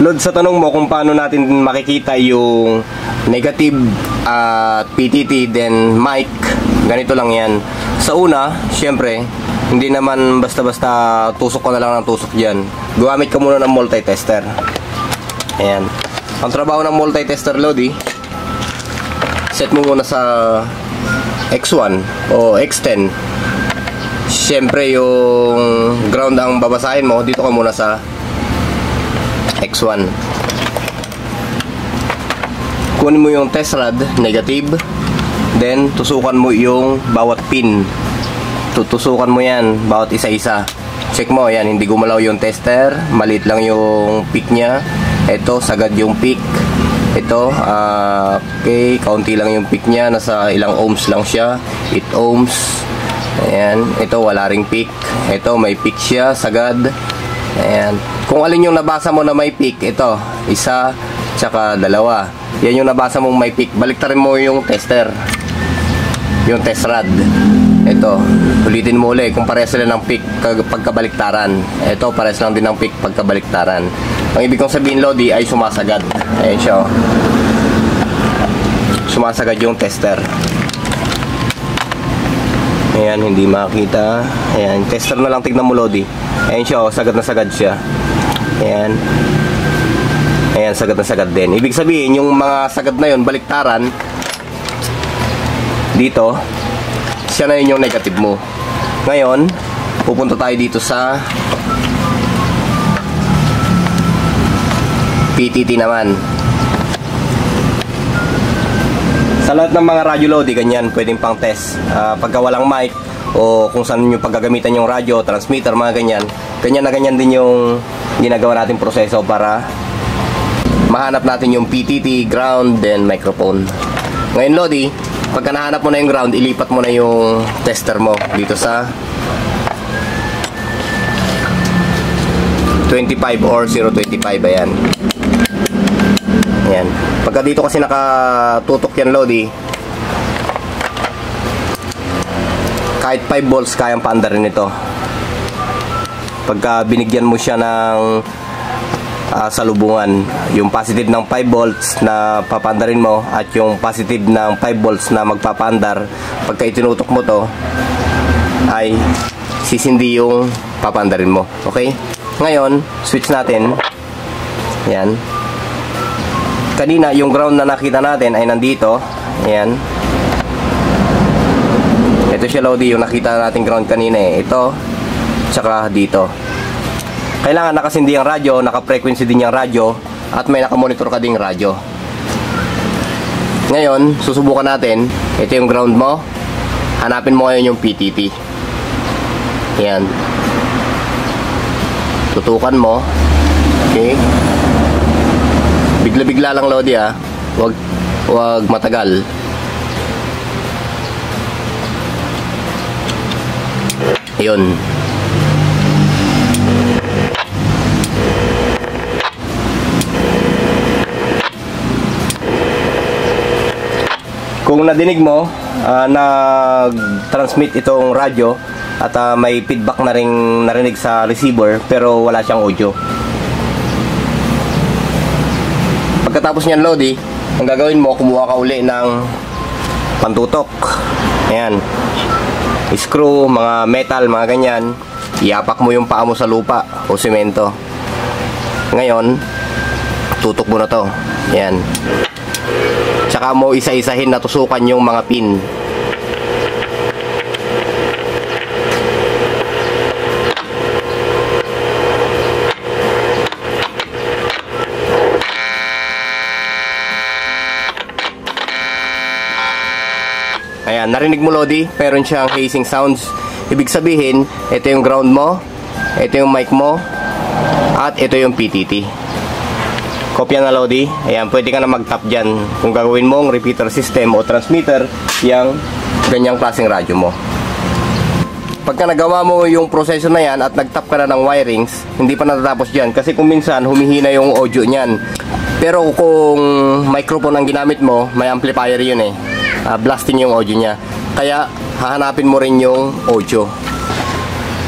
Lod, sa tanong mo kung paano natin makikita yung negative at PTT then mic, ganito lang yan. Sa una, syempre, hindi naman basta-basta tusok ko na lang ng tusok dyan. Gumamit ka muna ng multi-tester. Ayan. Ang trabaho ng multi-tester, Lodi, set mo muna sa X1 o X10. Syempre, yung ground ang babasahin mo, dito ka muna sa X1. Kunin mo yung test rod, negative. Then, tusukan mo yung bawat pin. Tutusukan mo yan, bawat isa-isa. Check mo, yan, hindi gumalaw yung tester. Maliit lang yung peak niya. Ito, sagad yung peak. Ito, okay, kaunti lang yung peak niya. Nasa ilang ohms lang siya. 8 ohms. Ayan, ito, wala ring peak. Ito, may peak siya, sagad. Ayan. Kung alin yung nabasa mo na may peak, ito, isa, tsaka dalawa. Yan yung nabasa mong may peak. Baliktarin mo yung tester. Yung test rod. Ito, ulitin mo ulit kung parehas sila ng peak pagkabaliktaran. Ito, parehas lang din ng peak pagkabaliktaran. Ang ibig kong sabihin, Lodi, ay sumasagad. Ayan siya. Sumasagad yung tester. Ayan, hindi makita. Ayan, tester na lang, tignan mo, Lodi. Ayan siya, sagad na sagad siya. Ayan. Ayan, sagad na sagad din. Ibig sabihin, yung mga sagad na yun, baliktaran, dito, siya na yun yung negative mo. Ngayon, pupunta tayo dito sa PTT naman. Sa lahat ng mga radyo, Lodi, ganyan, pwedeng pang test. Pagka walang mic, o kung saan nyo paggagamitan yung radyo, transmitter, mga ganyan, ganyan na ganyan din yung ginagawa natin proseso para mahanap natin yung PTT, ground, then microphone. Ngayon, Lodi, pagka nahanap mo na yung ground, ilipat mo na yung tester mo dito sa 25 or 025. Ayan. Ayan. Pagka dito kasi nakatutok yan, Lodi, kahit 5 volts kayang paandarin ito. Pagka binigyan mo siya ng salubungan, yung positive ng 5 volts na papandarin mo at yung positive ng 5 volts na magpapandar, pagka itinutok mo to ay sisindi yung papandarin mo. Okay? Ngayon, switch natin. Ayan. Kanina, yung ground na nakita natin ay nandito. Ayan. Ito siya, Lodi, yung nakita natin ground kanina eh. Ito, tsaka dito. Kailangan nakasindi ang radyo, naka-frequency din yung radyo, at may nakamonitor ka ding radyo. Ngayon, susubukan natin. Ito yung ground mo. Hanapin mo ngayon yung PTT. Ayan. Tutukan mo. Okay. Bigla-bigla lang, Lodi, ha. Wag matagal. Yun. Kung nadinig mo, nag-transmit itong radyo at may feedback na rin narinig sa receiver pero wala siyang audio. Pagkatapos niyan, Lodi, ang gagawin mo, kumuha ka uli ng pantutok. Ayan. Screw, mga metal, mga ganyan. Iapak mo yung paa mo sa lupa o semento. Ngayon, tutok mo na to. Ayan. Tsaka mo isa-isahin na tusukan yung mga pin. Ayan, narinig mo, Lodi, meron siyang hissing sounds. Ibig sabihin, ito yung ground mo, ito yung mic mo, at ito yung PTT. Kopya na, Lodi. Ayan, pwede ka na mag-tap dyan. Kung gagawin mong repeater system o transmitter, yung ganyang klaseng radyo mo. Pagka nagawa mo yung proseso na yan at nag-tap ka na ng wirings, hindi pa natatapos dyan. Kasi kung minsan, humihina yung audio nyan. Pero kung microphone ang ginamit mo, may amplifier yun eh. Blasting yung audio niya. Kaya, hahanapin mo rin yung audio.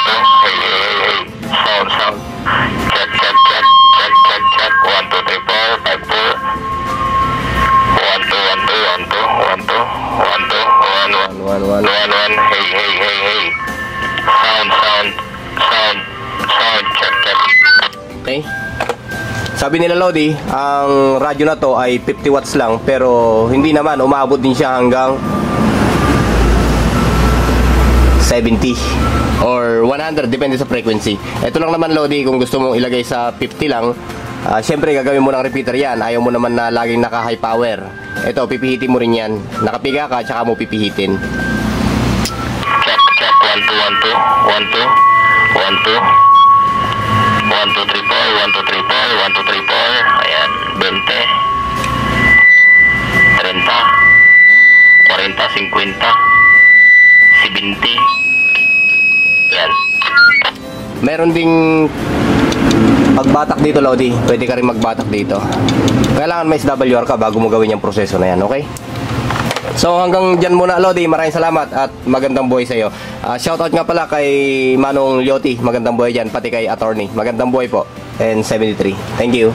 Hey, hey, hey, hey. Sound, sound. Check, check, check. Check, check, check. 1, 2, 3, 4, 5, 4. 1, 2, 1, 2, 1, 2, 1, 2, 1, 2, 1, 1, 1, 1. Hey, hey, hey, hey. Sound, sound, sound, sound. Check, check. Okay. Sabi nila Lodi, ang radyo na to ay 50 watts lang, pero hindi naman, umabot din siya hanggang 70 or 100, depende sa frequency. Ito lang naman Lodi, kung gusto mong ilagay sa 50 lang, syempre gagawin mo ng repeater yan. Ayaw mo naman na laging naka high power. Ito, pipihitin mo rin yan. Nakapiga ka, tsaka mo pipihitin. Check, check. 1, 2, 1, 2, 1, 2, 1, 2. 1, 2, 3, 4, 1, 2, 3, 4, 1, 2, 3, 4. Ayan, 20. 30. 40, 50. 70. Ayan. Meron ding pagbatak dito Lodi. Pwede ka rin magbatak dito. Kailangan may SWR ka bago mo gawin yung proseso na yan, okay? So hanggang dyan muna Lodi, maraming salamat at magandang buhay sa iyo. Shoutout nga pala kay Manong Lyotti, magandang buhay dyan, pati kay Attorney, magandang buhay po, and 73. Thank you.